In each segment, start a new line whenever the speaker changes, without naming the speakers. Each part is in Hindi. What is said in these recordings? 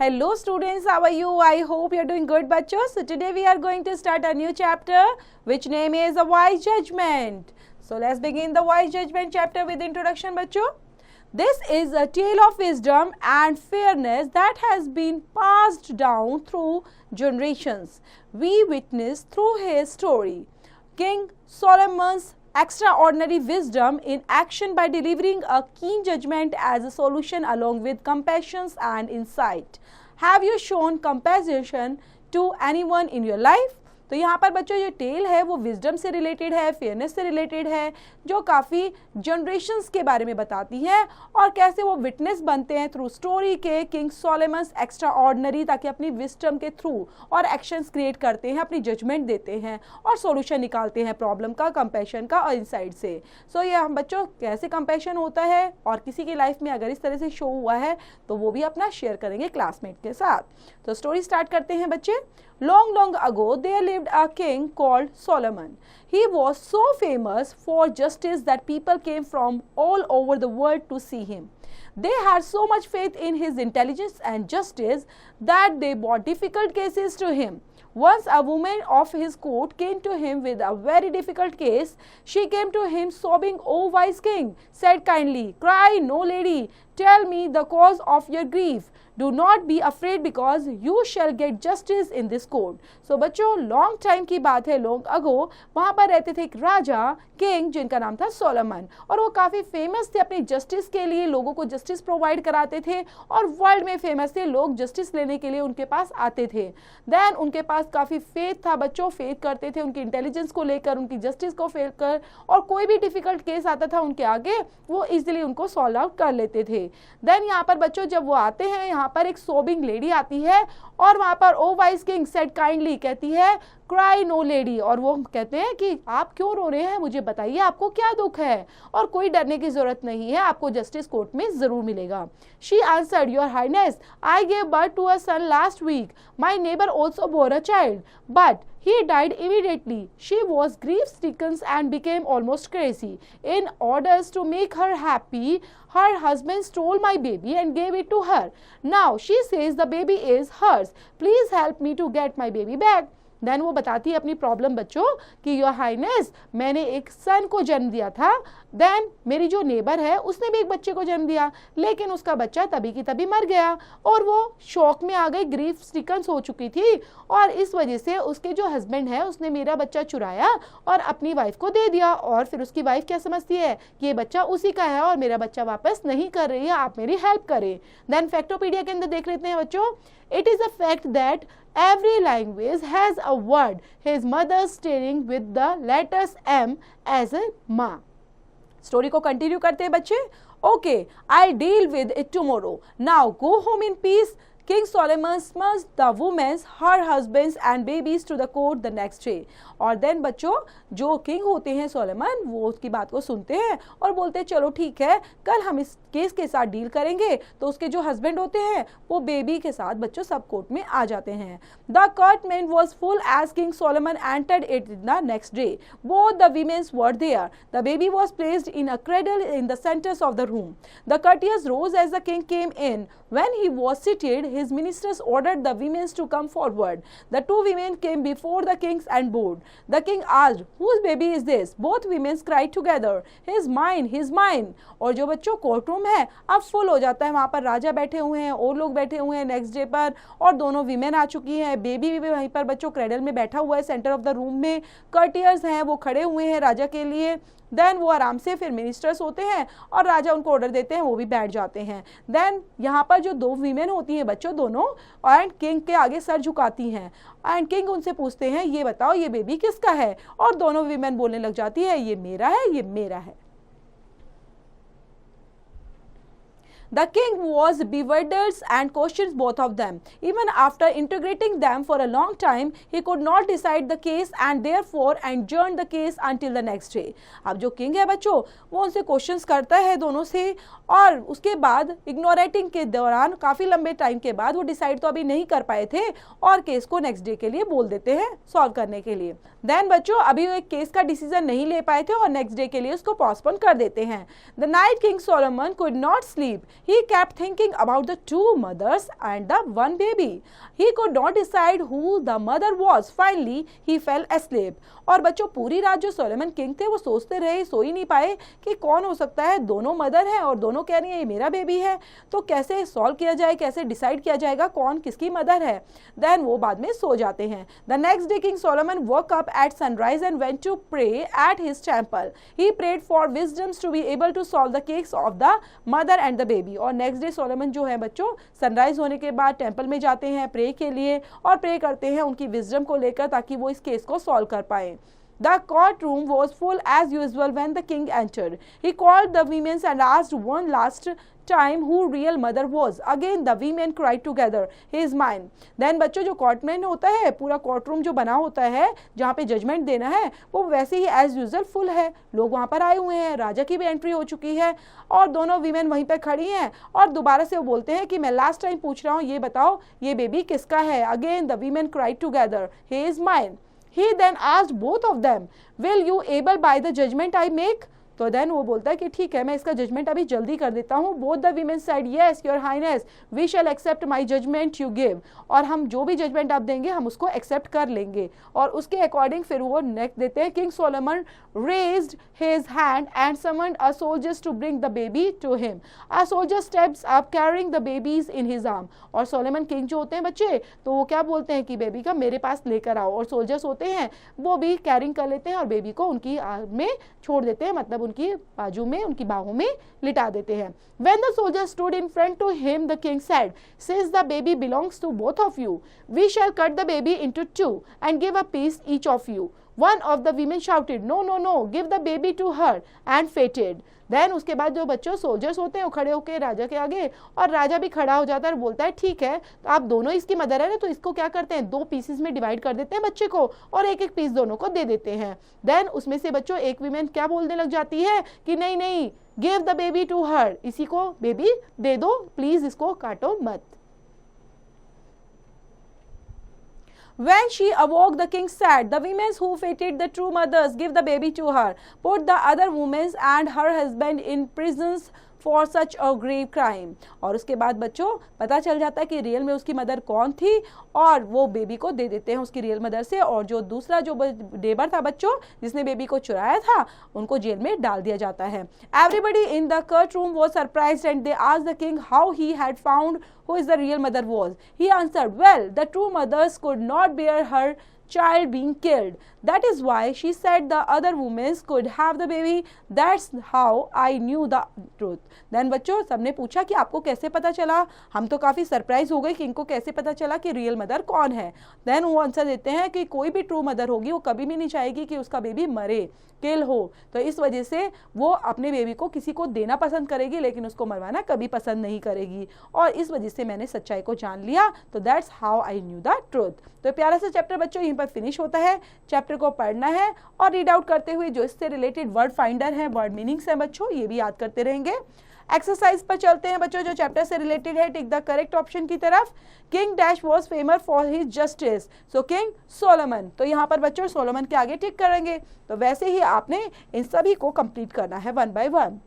Hello students, how are you? I hope you're doing good, bachcho. So today we are going to start a new chapter which name is a wise judgment. So let's begin the wise judgment chapter with introduction, bachcho. This is a tale of wisdom and fairness that has been passed down through generations. We witness through his story King Solomon's extraordinary wisdom in action by delivering a keen judgment as a solution along with compassion and insight. Have you shown compassion to anyone in your life? तो यहाँ पर बच्चों ये टेल है वो विजडम से रिलेटेड है, फेयरनेस से रिलेटेड है, जो काफ़ी जनरेशंस के बारे में बताती है और कैसे वो विटनेस बनते हैं थ्रू स्टोरी के किंग सोलोमन्स एक्स्ट्रा ऑर्डिनरी, ताकि अपनी विजडम के थ्रू और एक्शंस क्रिएट करते हैं, अपनी जजमेंट देते हैं और सॉल्यूशन निकालते हैं प्रॉब्लम का, कंपैशन का और इनसाइड से. सो ये हम बच्चों कैसे कंपैशन होता है और किसी की लाइफ में अगर इस तरह से शो हुआ है तो वो भी अपना शेयर करेंगे क्लासमेट के साथ. तो स्टोरी स्टार्ट करते हैं बच्चे. Long, long ago, there lived a king called Solomon. He was so famous for justice that people came from all over the world to see him. They had so much faith in his intelligence and justice that they brought difficult cases to him. Once a woman of his court came to him with a very difficult case. She came to him sobbing, "O wise king," said kindly, "cry no, lady. Tell me the cause of your grief. Do not be afraid because you shall get justice in this court." So बच्चों लॉन्ग टाइम की बात है, लॉन्ग अगो वहाँ पर रहते थे एक राजा किंग जिनका नाम था सोलोमन, और वो काफ़ी फेमस थे अपनी जस्टिस के लिए, लोगों को जस्टिस प्रोवाइड कराते थे और वर्ल्ड में फेमस थे, लोग जस्टिस लेने के लिए उनके पास आते थे. देन उनके पास काफ़ी फेथ था बच्चों, फेथ करते थे उनकी इंटेलिजेंस को लेकर, उनकी जस्टिस को फेथ कर, और कोई भी डिफिकल्ट केस आता था उनके आगे वो इजीली उनको सॉल्व आउट कर लेते थे. देन यहाँ पर बच्चों जब वो आते हैं, यहाँ पर एक सोबिंग लेडी आती है और वहाँ पर ओ वाइस किंग सेड काइंडली कहती है क्राई नो लेडी, और वो कहते हैं कि आप क्यों रो रहे हैं, मुझे बताइए आपको क्या दुख है, और कोई डरने की जरूरत नहीं है, आपको जस्टिस कोर्ट में जरूर मिलेगा. She answered, your highness, I gave birth to a son last week. My neighbour also bore a child but he died immediately. She was grief-stricken and became almost crazy. In order to make her happy, her husband stole my baby and gave it to her. Now she says the baby is hers. Please help me to get my baby back. Then वो बताती है अपनी प्रॉब्लम बच्चों कि योर हाइनेस, मैंने एक सन को जन्म दिया था. देन मेरी जो नेबर है उसने भी एक बच्चे को जन्म दिया, लेकिन उसका बच्चा तभी की तभी मर गया और वो शॉक में आ गई, ग्रीफ स्ट्रिकन हो चुकी थी, और इस वजह से उसके जो हस्बैंड है उसने मेरा बच्चा चुराया और अपनी वाइफ को दे दिया. और फिर उसकी वाइफ क्या समझती है कि ये बच्चा उसी का है और मेरा बच्चा वापस नहीं कर रही है, आप मेरी हेल्प करें. देन फैक्टोपीडिया के अंदर देख लेते हैं बच्चों. It is a fact that every language has a word his mother stating with the letters M as a ma. Story को कंटिन्यू करते हैं बच्चे. Okay, I deal with it tomorrow. Now go home in peace. King Solomon summoned the women, her husbands and babies to the court the next day. और देन बच्चों जो किंग होते हैं सोलोमन वो उसकी बात को सुनते हैं और बोलते हैं चलो ठीक है, कल हम इस केस के साथ डील करेंगे. तो उसके जो हस्बैंड होते हैं वो बेबी के साथ बच्चों सब कोर्ट में आ जाते हैं. The courtroom was full as King Solomon entered it the next day. Both the women were there. The baby was placed in a cradle in the center of the room. The courtiers rose as the king came in. When he was seated, his ministers ordered the women to come forward. The two women came before the king and bowed. The king asked, "Whose baby is this?" Both women cried together, "His mine, his mine." और जो बच्चों कोर्ट रूम है अब फुल हो जाता है, वहाँ पर राजा बैठे हुए हैं और लोग बैठे हुए हैं नेक्स्ट डे पर, और दोनों वीमेन आ चुकी हैं, बेबी भी वहीं पर बच्चों क्रेडल में बैठा हुआ है सेंटर ऑफ द रूम में, कर्टियर्स हैं वो खड़े हुए हैं राजा के लिए. देन वो आराम से फिर मिनिस्टर्स होते हैं और राजा उनको ऑर्डर देते हैं, वो भी बैठ जाते हैं. देन यहाँ पर जो दो वीमेन होती हैं बच्चों दोनों एंड किंग के आगे सर झुकाती हैं एंड किंग उनसे पूछते हैं ये बताओ ये बेबी किसका है, और दोनों वीमेन बोलने लग जाती है ये मेरा है, ये मेरा है. The king was bewildered and questioned both of them. Even after interrogating them for a long time, he could not decide the case and therefore adjourned the case until the next day. अब जो किंग है बच्चों वो उनसे क्वेश्चंस करता है दोनों से, और उसके बाद इग्नोरेटिंग के दौरान काफ़ी लंबे टाइम के बाद वो डिसाइड तो अभी नहीं कर पाए थे और केस को नेक्स्ट डे के लिए बोल देते हैं सॉल्व करने के लिए. देन बच्चों अभी वो एक केस का डिसीजन नहीं ले पाए थे और नेक्स्ट डे के लिए उसको पोस्टपोन कर देते हैं. The night king Solomon could not sleep. He kept thinking about the two mothers and the one baby. He could not decide who the mother was. Finally, he fell asleep. और बच्चों पूरी रात जो सोलोमन किंग थे वो सोचते रहे, सो ही नहीं पाए कि कौन हो सकता है, दोनों मदर हैं और दोनों कह रही हैं ये मेरा बेबी है, तो कैसे सॉल्व किया जाए, कैसे डिसाइड किया जाएगा कौन किसकी मदर है. देन वो बाद में सो जाते हैं. The next day king Solomon woke up at sunrise and went to pray at his temple. He prayed for wisdoms to be able to solve the case of the mother and the baby. और नेक्स्ट डे सोलोमन जो है बच्चों सनराइज होने के बाद टेम्पल में जाते हैं प्रे के लिए और प्रे करते हैं उनकी विजडम को लेकर ताकि वो इस केस को सॉल्व कर पाए. The courtroom was full as usual when the king entered. He called the women and asked one last time who real mother was. Again the women cried together, he is mine. Then बच्चों जो कोर्ट में होता है, पूरा कोर्ट रूम जो बना होता है जहाँ पे जजमेंट देना है वो वैसे ही एज यूजुअल फुल है. लोग वहाँ पर आए हुए हैं, राजा की भी एंट्री हो चुकी है और दोनों वीमेन वहीं पर खड़ी हैं और दोबारा से वो बोलते हैं कि मैं लास्ट टाइम पूछ रहा हूँ, ये बताओ ये बेबी किसका है. Again the women cried together, he is mine. He then asked both of them, will you able by the judgment I make? तो देन वो बोलता है कि ठीक है मैं इसका जजमेंट अभी जल्दी कर देता हूँ. Both the women said yes your highness we shall accept my judgement you give. और हम जो भी जजमेंट आप देंगे हम उसको एक्सेप्ट कर लेंगे. और उसके अकॉर्डिंग फिर वो नेक्स्ट देते हैं. King Solomon raised his hand and summoned a soldiers to bring the baby to him. A soldier steps up carrying the babies in his arm. और सोलोमन किंग जो होते हैं बच्चे तो वो क्या बोलते हैं कि बेबी का मेरे पास लेकर आओ. और सोल्जर्स होते हैं वो भी कैरिंग कर लेते हैं और बेबी को उनकी आर्म में छोड़ देते हैं, मतलब उनकी बाजू में उनकी बाहों में लिटा देते हैं. When the soldier stood in front to him, the king said, since the baby belongs to both of you, we shall cut the baby into two and give a piece each of you. One of the women shouted, no, no, no, give the baby to her, and fainted. Then उसके बाद जो बच्चों सोल्जर्स होते हैं वो खड़े होकर राजा के आगे और राजा भी खड़ा हो जाता है और बोलता है ठीक है तो आप दोनों इसकी मदर है ना, तो इसको क्या करते हैं दो पीसेस में डिवाइड कर देते हैं बच्चे को और एक एक पीस दोनों को दे देते हैं. देन उसमें से बच्चों एक वीमेन क्या बोलने लग जाती है कि नहीं नहीं give the baby to her, इसी को बेबी दे दो प्लीज, इसको काटो मत. When she awoke, the king said, the women who fated the true mothers, give the baby to her. Put the other women and her husband in prisons for such a grave crime. और उसके बाद बच्चों पता चल जाता है कि रियल में उसकी मदर कौन थी और वो बेबी को दे देते हैं उसकी रियल मदर से. और जो दूसरा जो नेबर था बच्चों जिसने बेबी को चुराया था उनको जेल में डाल दिया जाता है. Everybody in the court room was surprised and they asked the king how he had found who is the real mother was. He answered, well, the true mothers could not bear her child being killed. That is why she said the other women could have the baby. That's how I knew the truth. Then बच्चों सबने पूछा कि आपको कैसे पता चला. हम तो काफ़ी सरप्राइज हो गए कि इनको कैसे पता चला कि रियल मदर कौन है. देन वो आंसर देते हैं कि कोई भी ट्रू मदर होगी वो कभी भी नहीं चाहेगी कि उसका बेबी मरे, किल हो. तो इस वजह से वो अपने बेबी को किसी को देना पसंद करेगी लेकिन उसको मरवाना कभी पसंद नहीं करेगी. और इस वजह से मैंने सच्चाई को जान लिया. तो that's how I knew the truth. तो प्यारा सा चैप्टर बच्चों यहीं पर फिनिश होता है. चैप्टर को पढ़ना है और रीड आउट करते हुए जो इससे रिलेटेड वर्ड फाइंडर है, वर्ड मीनिंग्स हैं बच्चों, ये भी याद करते रहेंगे. एक्सरसाइज पर चलते हैं बच्चों जो चैप्टर से रिलेटेड है. टिक द करेक्ट ऑप्शन की तरफ. King dash was famous for his justice. So king Solomon. तो यहाँ पर बच्चों सोलोमन के आगे टिक करेंगे. तो वैसे ही आपने इन सभी को कंप्लीट करना है वन बाय वन.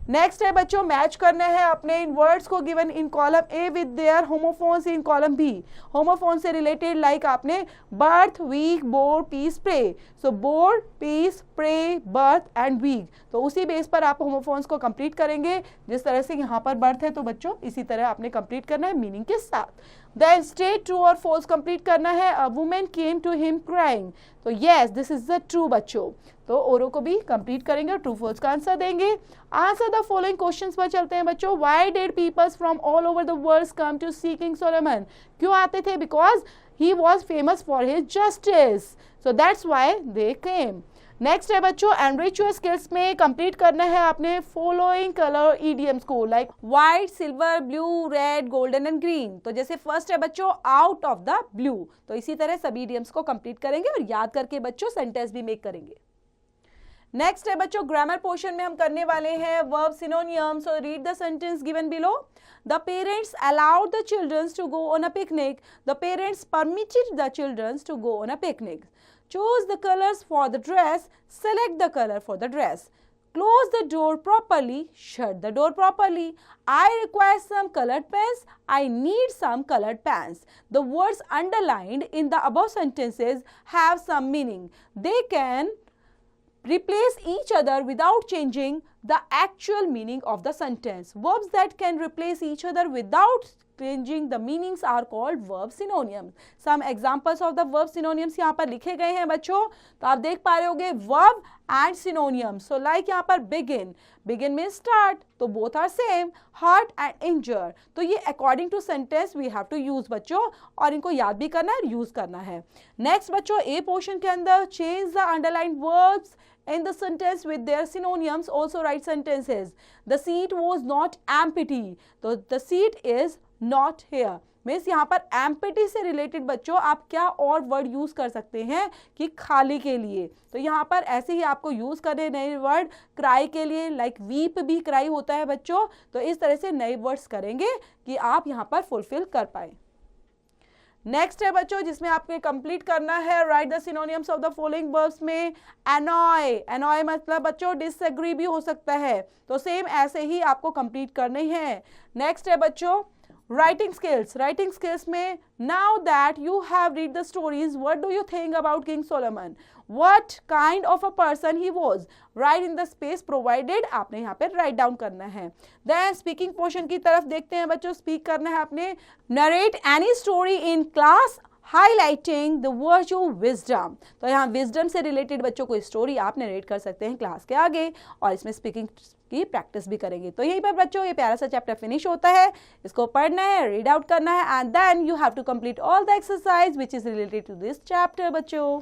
नेक्स्ट है बच्चों मैच करना है अपने इन वर्ड्स को given in column A with their homophones in column B. Homophone से रिलेटेड लाइक आपने birth, week, bore, peace, pray. So bore, peace, pray, birth and week. तो उसी बेस पर आप होमोफोन्स को कंप्लीट करेंगे. जिस तरह से यहाँ पर बर्थ है तो बच्चों इसी तरह आपने कंप्लीट करना है मीनिंग के साथ. देन स्टेट ट्रू और फॉल्स कंप्लीट करना है. A women came to him crying. तो yes this is the true बच्चों. तो औरों को भी कंप्लीट करेंगे और ट्रू फॉल्स का आंसर देंगे. आंसर द फॉलोइंग क्वेश्चंस पर चलते हैं बच्चों. Why did peoples from all over the world come to see King Solomon. क्यों आते थे? Because he was famous for his justice. So that's why they came. Next है बच्चों एनरिच योर स्किल्स में कंप्लीट करना है आपने फॉलोइंग कलर ईडियम्स को like white, silver, blue, red, golden and green. तो जैसे फर्स्ट है बच्चों आउट ऑफ द ब्लू. तो इसी तरह सभी ईडियम्स को कंप्लीट करेंगे और याद करके बच्चों सेंटेंस भी मेक करेंगे. नेक्स्ट है बच्चों ग्रामर पोर्शन में हम करने वाले हैं verb सिनोनियम. So read the sentence given below. The parents allowed the children to go on a picnic. The parents permitted the children to go on a picnic. Choose the colors for the dress. Select the color for the dress. close the door properly, shut the door properly. I require some colored pens, I need some colored pens. The words underlined in the above sentences have some meaning. They can replace each other without changing the actual meaning of the sentence. Verbs that can replace each other without changing the meanings are called verb synonyms. Some examples of the verb synonyms यहाँ पर लिखे गए हैं बच्चों, तो आप देख पा रहे होंगे verb and synonyms. So like यहाँ पर begin, begin means start, तो both are same. hurt and injure, तो ये according to sentence we have to use बच्चों, और इनको याद भी करना है, यूज करना है. नेक्स्ट बच्चों A portion के अंदर change the underlined verbs in the sentence with their synonyms. Also write sentences. The seat was not empty, तो the seat is not here. Means यहाँ पर एम्प्टी से रिलेटेड बच्चों आप क्या और वर्ड यूज कर सकते हैं कि खाली के लिए, तो यहाँ पर ऐसे ही आपको यूज करने नए वर्ड. क्राई के लिए लाइक वीप भी क्राई होता है बच्चों, तो इस तरह से नए वर्ड्स करेंगे कि आप यहाँ पर फुलफिल कर पाए. नेक्स्ट है बच्चों जिसमें आपको कंप्लीट करना है right the synonyms of the following verbs में. एनॉय, एनॉय मतलब बच्चों डिसएग्री भी हो सकता है, तो सेम ऐसे ही आपको कंप्लीट करनी है. नेक्स्ट है बच्चों राइटिंग स्किल्स. राइटिंग स्किल्स में now that you have read the stories, what do you think about king Solomon, what kind of a person he was, right in the space provided, आपने यहाँ पे राइट डाउन करना है. देन स्पीकिंग पोर्शन की तरफ देखते हैं बच्चों. स्पीक करना है आपने. Narrate any story in class highlighting the virtue wisdom, तो यहाँ विजडम से रिलेटेड बच्चों को स्टोरी आप नरेट कर सकते हैं क्लास के आगे, और इसमें स्पीकिंग की प्रैक्टिस भी करेंगे. तो यहीं पर बच्चों ये प्यारा सा चैप्टर फिनिश होता है. इसको पढ़ना है, रीड आउट करना है, and then you have to complete all the exercise which is related to this chapter बच्चों.